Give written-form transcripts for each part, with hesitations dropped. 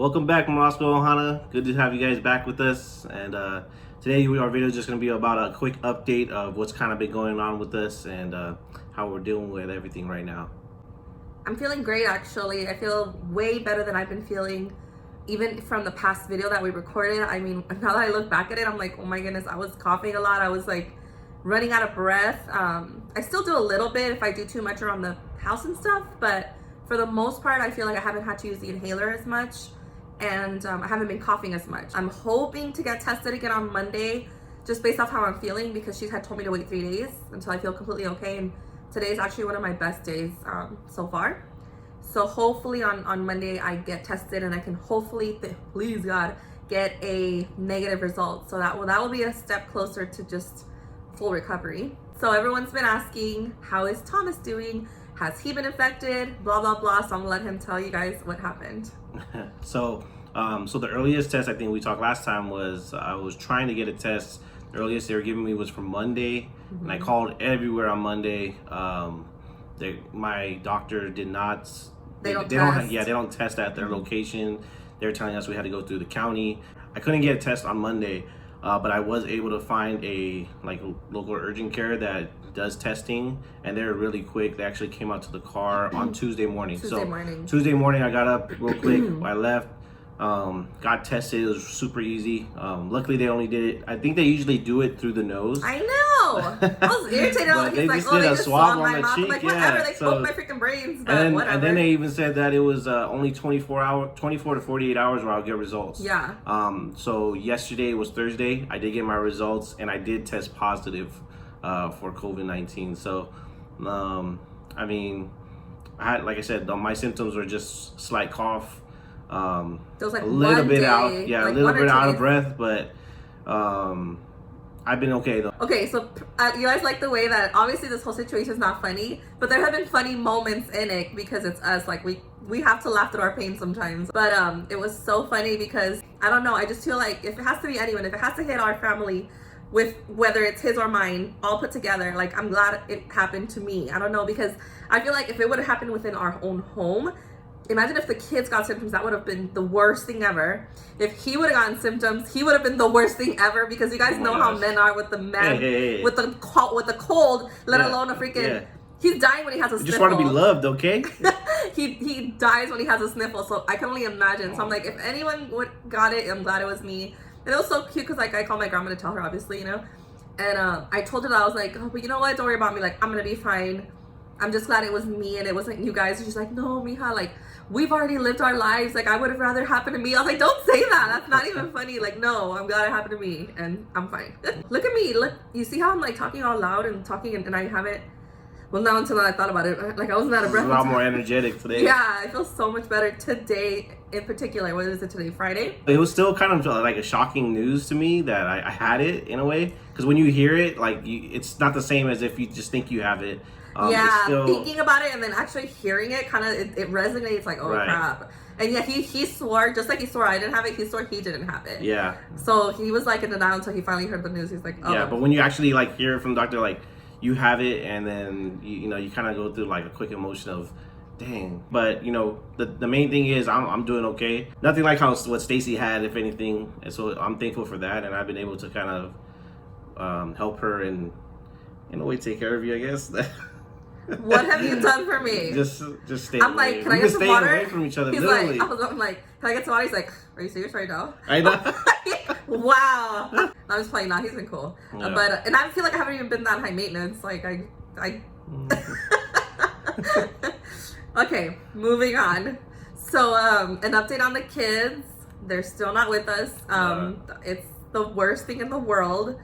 Welcome back, Marascos Ohana. Good to have you guys back with us. And today our video is just going to be about a quick update of what's kind of been going on with us and how we're dealing with everything right now. I'm feeling great, actually. I feel way better than I've been feeling even from the past video that we recorded. I mean, now that I look back at it, I'm like, oh my goodness, I was coughing a lot. I was like running out of breath. I still do a little bit if I do too much around the house and stuff, but for the most part, I feel like I haven't had to use the inhaler as much, and I haven't been coughing as much. I'm hoping to get tested again on Monday, just based off how I'm feeling, because she had told me to wait 3 days until I feel completely okay, and today is actually one of my best days so far. So hopefully on Monday I get tested and I can hopefully, please God, get a negative result. So that will be a step closer to just full recovery. So everyone's been asking, how is Thomas doing? Has he been infected? Blah, blah, blah. So I'm gonna let him tell you guys what happened. So the earliest test, I think we talked last time, was I was trying to get a test. The earliest they were giving me was for Monday, and I called everywhere on Monday. My doctor did not. They don't test at their location. They were telling us we had to go through the county. I couldn't get a test on Monday, but I was able to find a local urgent care that does testing, and they're really quick. They actually came out to the car on Tuesday morning. Tuesday morning I got up real quick. I left, got tested. It was super easy. Luckily they only did it, I think they usually do it through the nose. I know. I was irritated. He's like, oh, they just swab on my cheek. Like, whatever, they poked my freaking brains, but and whatever. And then they even said that it was only 24 to 48 hours where I'll get results. Yeah. So yesterday was Thursday. I did get my results, and I did test positive for COVID-19. So, I mean, like I said, my symptoms were just slight cough. It was like a little bit out, like a little bit out of breath, but I've been okay though. Okay, so you guys like the way that obviously this whole situation is not funny, but there have been funny moments in it because it's us. Like we have to laugh through our pain sometimes. But it was so funny because I don't know. I just feel like if it has to be anyone, if it has to hit our family, with whether it's his or mine, all put together, like I'm glad it happened to me. I don't know, because I feel like if it would have happened within our own home, imagine if the kids got symptoms, that would have been the worst thing ever. If he would have gotten symptoms, he would have been the worst thing ever, because you guys know how men are with the with the cold, let alone a freaking he's dying when he has a sniffle. You just want to be loved, okay? he dies when he has a sniffle, so I can only imagine. So I'm like, if anyone got it, I'm glad it was me. And it was so cute because like I called my grandma to tell her, obviously, you know, and I told her that I was like, oh, but you know what, don't worry about me, like I'm gonna be fine. I'm just glad it was me and it wasn't you guys. And she's like, no, mija, like we've already lived our lives, like I would have rather happened to me. I was like, don't say that, that's not even funny. Like, no, I'm glad it happened to me and I'm fine. Look at me, look, you see how I'm like talking all loud and talking and I haven't, well, now until I thought about it, like I wasn't out of breath. A lot more energetic today. Yeah, I feel so much better today in particular. What is it today, Friday? It was still kind of like a shocking news to me that I had it in a way, because when you hear it, like it's not the same as if you just think you have it. Thinking about it and then actually hearing it, kind of it resonates, like, oh crap. And yeah, he swore, just like he swore I didn't have it, he swore he didn't have it. Yeah. So he was like in denial until he finally heard the news. He's like, oh. Yeah, but when you actually like hear from the doctor, like you have it, and then you know you kind of go through like a quick emotion of, dang. But you know the main thing is I'm doing okay. Nothing like what Stacy had, if anything, and so I'm thankful for that, and I've been able to kind of help her and in a way take care of you, I guess. What have you done for me? Just stay. I'm away. like, can I get some water? Away from each other, He's literally. like, I'm like, can I get some water? He's like, are you serious right now? I know. Wow. I'm just playing now. He's been cool, yeah. But and I feel like I haven't even been that high maintenance. Like I. Okay, moving on. So an update on the kids. They're still not with us. It's the worst thing in the world.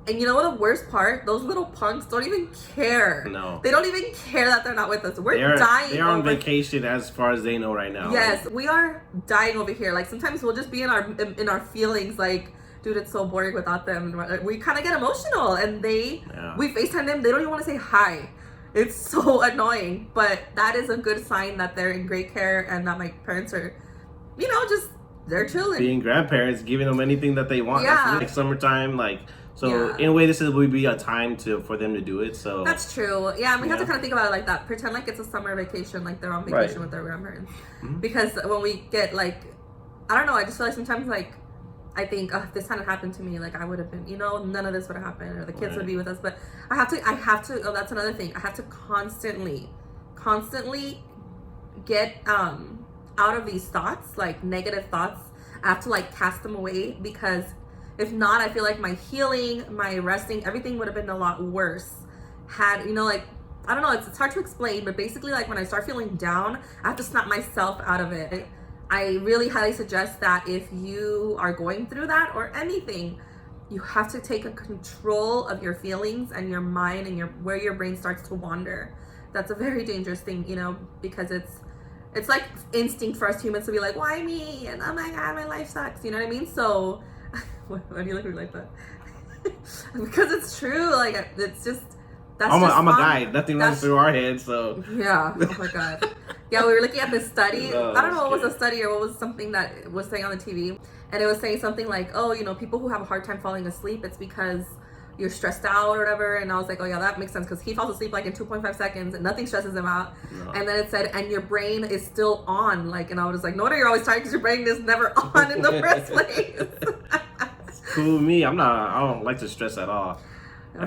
And you know what the worst part? Those little punks don't even care. No. They don't even care that they're not with us. We're dying. They're on vacation as far as they know right now. Yes, we are dying over here. Like sometimes we'll just be in our feelings like, dude, it's so boring without them. We kind of get emotional and we FaceTime them. They don't even want to say hi. It's so annoying. But that is a good sign that they're in great care and that my parents are, you know, just, they're chilling. Being grandparents, giving them anything that they want. Yeah. That's like summertime, like. So in a way, this would be a time for them to do it. So that's true. Yeah, and we have to kind of think about it like that. Pretend like it's a summer vacation, like they're on vacation with their grandparents. Mm-hmm. Because when we get like I don't know. I just feel like sometimes like I think, oh, if this hadn't happened to me, like I would have been, you know, none of this would have happened, or the kids would be with us. But I have to. Oh, that's another thing. I have to constantly get out of these thoughts, like negative thoughts. I have to like cast them away, because if not, I feel like my healing, my resting, everything would have been a lot worse had, you know, like, I don't know, it's hard to explain, but basically like when I start feeling down, I have to snap myself out of it. I really highly suggest that if you are going through that or anything, you have to take a control of your feelings and your mind and where your brain starts to wander. That's a very dangerous thing, you know, because it's like instinct for us humans to be like, why me? And oh my God, my life sucks. You know what I mean? So why do you look at me like that? Because it's true. Like, it's just, I'm a guy. Nothing runs through our heads, so. Yeah. Oh my God. Yeah, we were looking at this study. No, I don't know what was a study or what was something that was saying on the TV. And it was saying something like, oh, you know, people who have a hard time falling asleep, it's because you're stressed out or whatever. And I was like, oh yeah, that makes sense, because he falls asleep like in 2.5 seconds and nothing stresses him out. No. And then it said, and your brain is still on. Like, and I was like, no wonder you're always tired, because your brain is never on in the first place. Cool, me. I don't like to stress at all.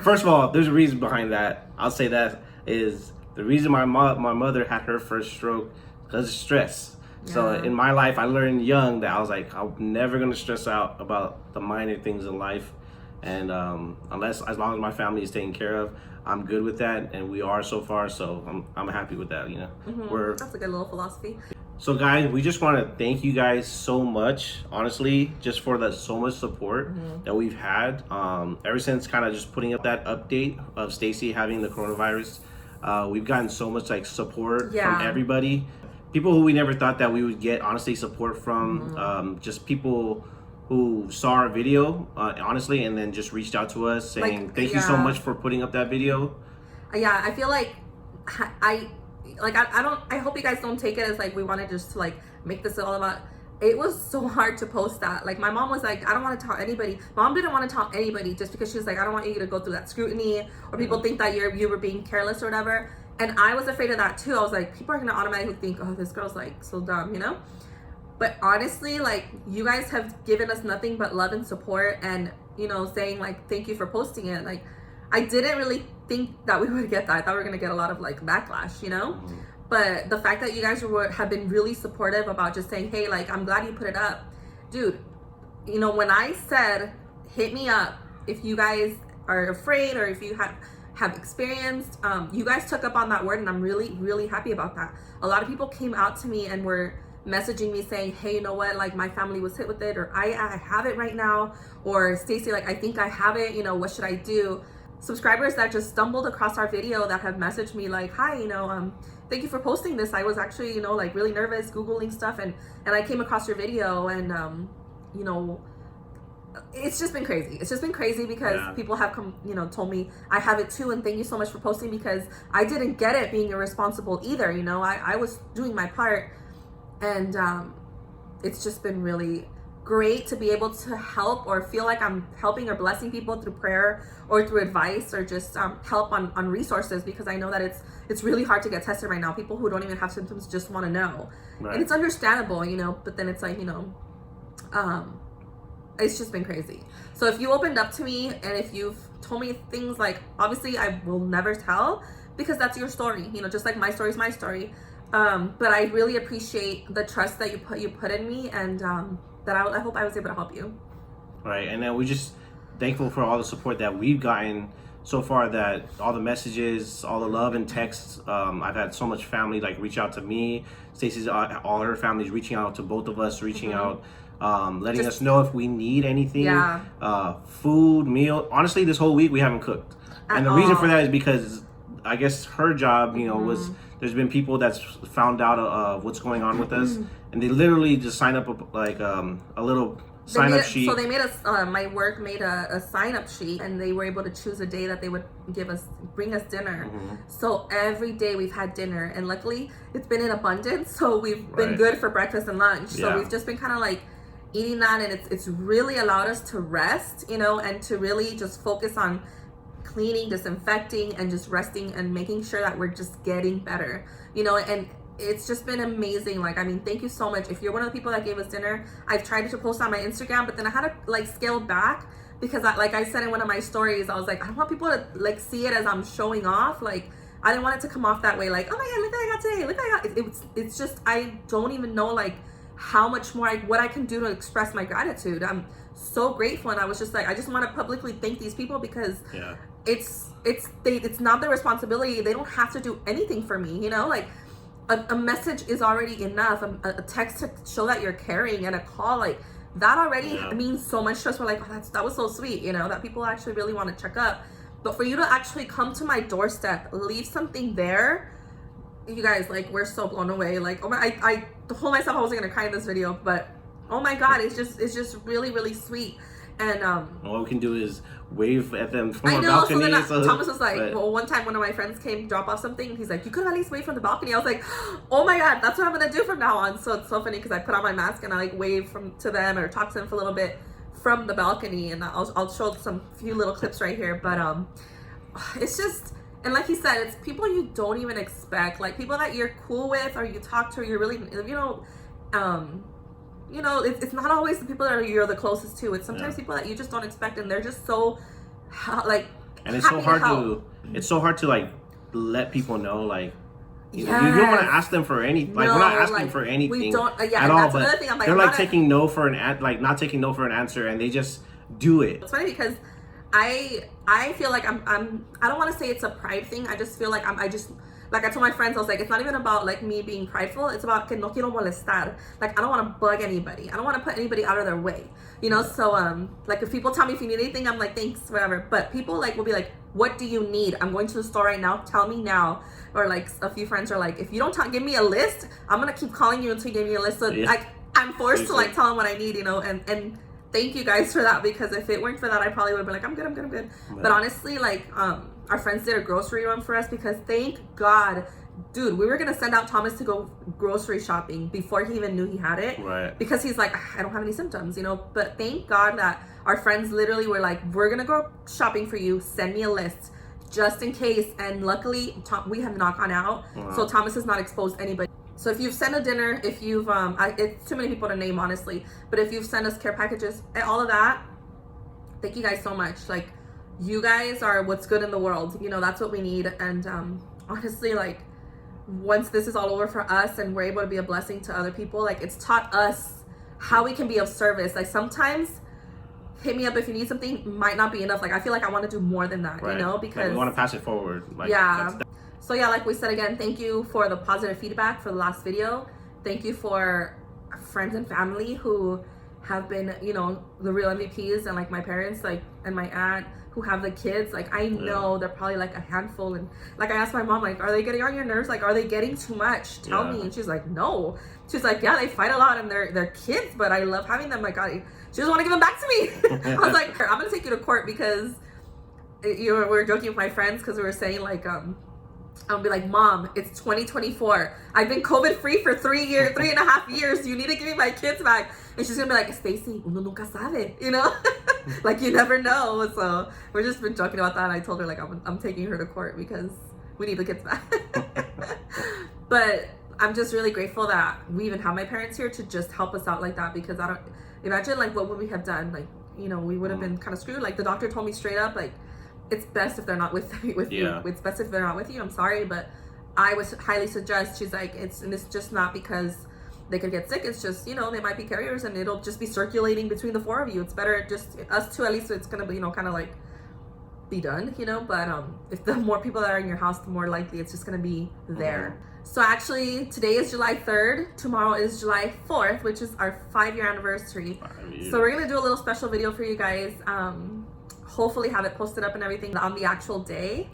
First of all, there's a reason behind that. I'll say that is the reason my mother had her first stroke, because of stress. Yeah. So in my life, I learned young that I was like, I'm never gonna stress out about the minor things in life, and as long as my family is taken care of, I'm good with that, and we are so far. So I'm happy with that. You know, that's a good little philosophy. So guys, we just want to thank you guys so much, honestly, just for the so much support that we've had ever since kind of just putting up that update of Stacy having the coronavirus. We've gotten so much like support from everybody, people who we never thought that we would get, honestly, support from, just people who saw our video, honestly, and then just reached out to us saying, like, thank you so much for putting up that video. Yeah, I feel like I hope you guys don't take it as like we wanted just to like make this all about. It was so hard to post that. Like, my mom was like, I don't want to tell anybody. Mom didn't want to tell anybody, just because she was like, I don't want you to go through that scrutiny, or people think that you were being careless or whatever. And I was afraid of that too. I was like, people are gonna automatically think, oh, this girl's like so dumb, you know? But honestly, like, you guys have given us nothing but love and support, and, you know, saying like, thank you for posting it. Like, I didn't really think that we would get that. I thought we were gonna get a lot of like backlash, you know? But the fact that you guys have been really supportive about just saying, hey, like, I'm glad you put it up. Dude, you know, when I said, hit me up if you guys are afraid, or if you have experienced, you guys took up on that word, and I'm really, really happy about that. A lot of people came out to me and were messaging me saying, hey, you know what, like, my family was hit with it, or I have it right now, or Stacy, like, I think I have it, you know, what should I do? Subscribers that just stumbled across our video that have messaged me like, hi, you know, thank you for posting this. I was actually, you know, like, really nervous Googling stuff, and I came across your video, and you know, it's just been crazy. It's just been crazy because people have come, you know, told me I have it too, and thank you so much for posting, because I didn't get it being irresponsible either, you know. I was doing my part, and it's just been really great to be able to help, or feel like I'm helping or blessing people through prayer or through advice, or just help on resources, because I know that it's really hard to get tested right now. People who don't even have symptoms just want to know, and it's understandable, you know, but then it's like, you know, it's just been crazy. So if you opened up to me, and if you've told me things, like, obviously I will never tell, because that's your story, you know, just like my story is my story, but I really appreciate the trust that you put in me, and that I hope I was able to help you. Right, and then we're just thankful for all the support that we've gotten so far, that all the messages, all the love and texts. I've had so much family like reach out to me. Stacy's all her family's reaching out to both of us, reaching out, letting us know if we need anything, food, meal. Honestly, this whole week we haven't cooked, and the reason for that is because I guess her job, you know, was, there's been people that's found out of what's going on with us, and they literally just sign up like a little sign up sheet. So they made us, my work made a sign up sheet, and they were able to choose a day that they would bring us dinner. So every day we've had dinner, and luckily it's been in abundance, so we've been good for breakfast and lunch. So we've just been kind of like eating that, and it's really allowed us to rest, you know, and to really just focus on cleaning, disinfecting, and just resting, and making sure that we're just getting better, you know. And it's just been amazing. Like, I mean, thank you so much. If you're one of the people that gave us dinner, I've tried to post on my Instagram, but then I had to like scale back because like I said in one of my stories, I was like, I don't want people to like see it as I'm showing off. Like, I didn't want it to come off that way. Like, oh my God, look what I got today. Look what I got. It's just, I don't even know like how much more what I can do to express my gratitude. I'm so grateful. And I was just like, I just want to publicly thank these people because it's not their responsibility. They don't have to do anything for me, you know, like a message is already enough. A text to show that you're caring, and a call, like that already means so much to us. We're like, oh, that was so sweet, you know, that people actually really want to check up. But for you to actually come to my doorstep, leave something there, you guys, like, we're so blown away. Like, oh my, I told myself I wasn't gonna cry in this video, but oh my God, it's just really, really sweet. And all we can do is wave at them from our balcony. So then Thomas was like, well, one time one of my friends came drop off something, and he's like, you could at least wave from the balcony. I was like, oh my God, that's what I'm gonna do from now on. So it's so funny because I put on my mask and I like wave to them or talk to them for a little bit from the balcony, and I'll show some few little clips right here. But it's just, and like he said, it's people you don't even expect, like people that you're cool with or you talk to, or you're really, you know, it's not always the people that you're the closest to. It's sometimes people that you just don't expect, and they're just so like. And it's so hard to like let people know, like you don't want to ask them for anything. Like, we're not asking for anything. We don't. At all. But thing, I'm like, they're like taking no for not taking no for an answer, and they just do it. It's funny because I feel like I don't want to say it's a pride thing. I just feel like like I told my friends, I was like, it's not even about like me being prideful. It's about que no quiero molestar. Like, I don't want to bug anybody. I don't want to put anybody out of their way. You know, so like if people tell me if you need anything, I'm like, thanks, whatever. But people like will be like, what do you need? I'm going to the store right now. Tell me now. Or like a few friends are like, if you don't give me a list, I'm gonna keep calling you until you give me a list. So like I'm forced to like tell them what I need, you know, and thank you guys for that, because if it weren't for that, I probably would have been like, I'm good. But honestly, like our friends did a grocery run for us, because thank God, dude, we were gonna send out Thomas to go grocery shopping before he even knew he had it, because he's like, I don't have any symptoms, you know. But thank God that our friends literally were like, we're gonna go shopping for you, send me a list just in case. And luckily we have not gone out, so Thomas has not exposed anybody. So if you've sent a dinner, if you've it's too many people to name, honestly, but if you've sent us care packages and all of that, thank you guys so much. Like, you guys are what's good in the world, you know. That's what we need. And honestly, like, once this is all over for us and we're able to be a blessing to other people, like, it's taught us how we can be of service. Like, sometimes hit me up if you need something might not be enough. Like, I feel like I want to do more than that, you know, because like, we want to pass it forward. Like, so yeah, like we said, again, thank you for the positive feedback for the last video. Thank you for friends and family who have been, you know, the real MVPs, and like my parents, like, and my aunt who have the kids. Like, I know they're probably like a handful, and like I asked my mom, like, are they getting on your nerves? Like, are they getting too much? Tell me. And she's like, no. She's like, yeah, they fight a lot and they're kids, but I love having them. Like, she doesn't want to give them back to me. I was like, I'm gonna take you to court, because we were joking with my friends, because we were saying like I'll be like, Mom, it's 2024. I've been COVID free for 3.5 years. You need to give me my kids back. And she's gonna be like, Stacy, uno nunca sabe, you know? Like, you never know. So we're just been joking about that. And I told her, like, I'm taking her to court because we need the kids back. But I'm just really grateful that we even have my parents here to just help us out like that, because I don't imagine like what would we have done. Like, you know, we would have been kind of screwed. Like, the doctor told me straight up, like, it's best if they're not with you. It's best if they're not with you. I'm sorry, but I would highly suggest. She's like, it's just not because they could get sick. It's just, you know, they might be carriers, and it'll just be circulating between the four of you. It's better just us two, at least it's gonna be, you know, kind of like be done, you know. But if the more people that are in your house, the more likely it's just gonna be there. So actually, today is July 3rd. Tomorrow is July 4th, which is our 5-year anniversary. So we're gonna do a little special video for you guys. Hopefully have it posted up and everything on the actual day.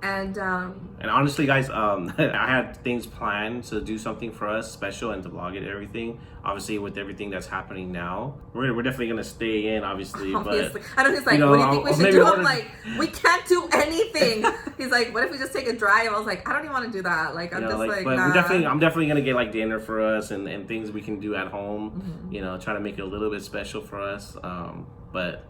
And honestly, guys, I had things planned to do something for us special and to vlog it and everything. Obviously, with everything that's happening now, we're definitely gonna stay in, obviously. But I know he's like, what do you think we should do? I'm like, we can't do anything. He's like, what if we just take a drive? I was like, I don't even want to do that. Like, I'm just like but nah. I'm definitely gonna get like dinner for us and things we can do at home. You know, try to make it a little bit special for us. But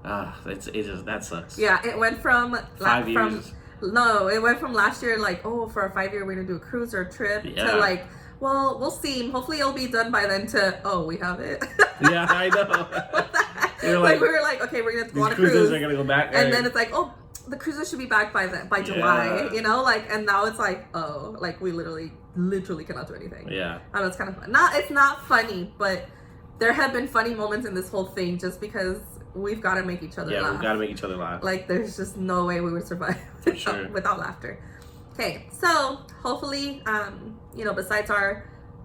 that sucks. Yeah, it went from 5 years. No, it went from last year, like, oh, for our 5-year, we're gonna do a cruise or a trip, Yeah. to like, well, we'll see. Hopefully, it'll be done by then. To we have it. Yeah, I know. What the heck? You're Like, like, we were like, okay, we're gonna go on a cruises cruise, are gonna go back, and then it's like, oh, the cruises should be back by July, you know, like, and now it's like, oh, like we literally cannot do anything. Yeah. I know it's kind of fun. It's not funny, but there have been funny moments in this whole thing just because we've got to make each other laugh. Yeah, we've got to make each other laugh. Like, there's just no way we would survive without laughter. Okay, so hopefully, you know, besides our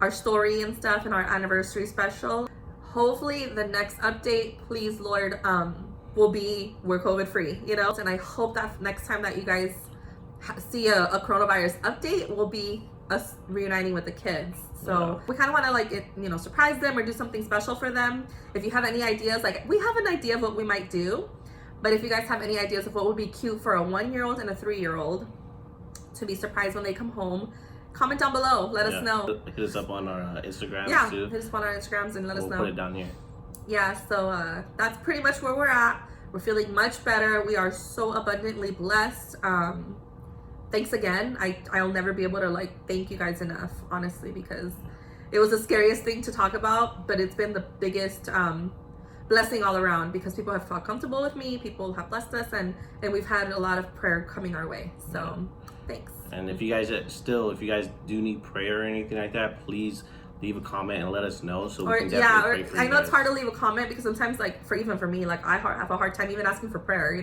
story and stuff and our anniversary special, hopefully the next update, please Lord, will be we're COVID free, you know. And I hope that next time that you guys see a coronavirus update will be us reuniting with the kids. So we kind of want to, like, you know, surprise them or do something special for them. If you have any ideas, like, we have an idea of what we might do, but if you guys have any ideas of what would be cute for a 1-year-old and a 3-year-old to be surprised when they come home, comment down below. Let us know. Hit us up on our Instagrams too. Hit us up on our Instagrams and let us know. We'll put it down here. Yeah, so that's pretty much where we're at. We're feeling much better. We are so abundantly blessed. Thanks again. I'll never be able to, like, thank you guys enough, honestly, because it was the scariest thing to talk about, but it's been the biggest blessing all around, because people have felt comfortable with me, people have blessed us, and we've had a lot of prayer coming our way. So thanks. And if you guys do need prayer or anything like that, please leave a comment and let us know, so we can definitely pray for you. I know it's hard to leave a comment because sometimes, like, even for me, like, I have a hard time even asking for prayer, you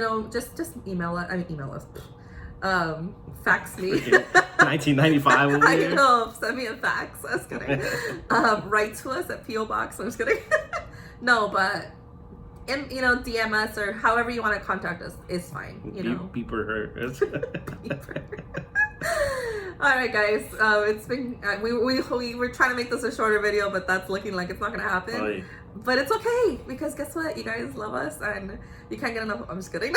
know, just email us. Email us. Fax me. 1995 over I here. know, send me a fax. I was kidding. Write to us at P.O. Box. I'm just kidding. No, but you know, DM us or however you want to contact us is fine. You know, beeper her. Beeper. All right, guys. It's been we were trying to make this a shorter video, but that's looking like it's not gonna happen. Oh, yeah. But it's okay, because guess what? You guys love us, and you can't get enough. I'm just kidding.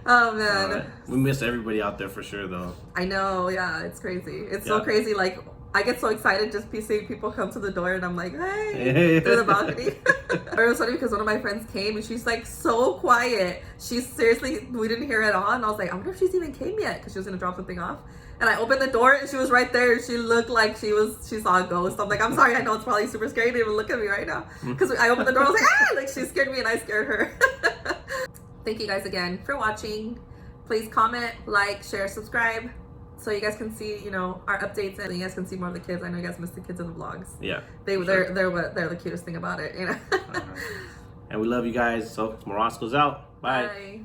Oh man, we miss everybody out there for sure, though. I know. Yeah, it's crazy. It's so crazy. Like, I get so excited just seeing people come to the door, and I'm like, hey, through the balcony. It was funny because one of my friends came, and she's like so quiet. She's seriously, we didn't hear it all, and I was like, I wonder if she's even came yet, because she was gonna drop something off. And I opened the door, and she was right there. She looked like she saw a ghost. I'm like, I'm sorry, I know it's probably super scary to even look at me right now, because I opened the door, I was like, ah, like, she scared me, and I scared her. Thank you guys again for watching. Please comment, like, share, subscribe, so you guys can see, you know, our updates, and you guys can see more of the kids. I know you guys miss the kids in the vlogs. Yeah. They're the cutest thing about it, you know. And we love you guys. So Marascos out. Bye. Bye.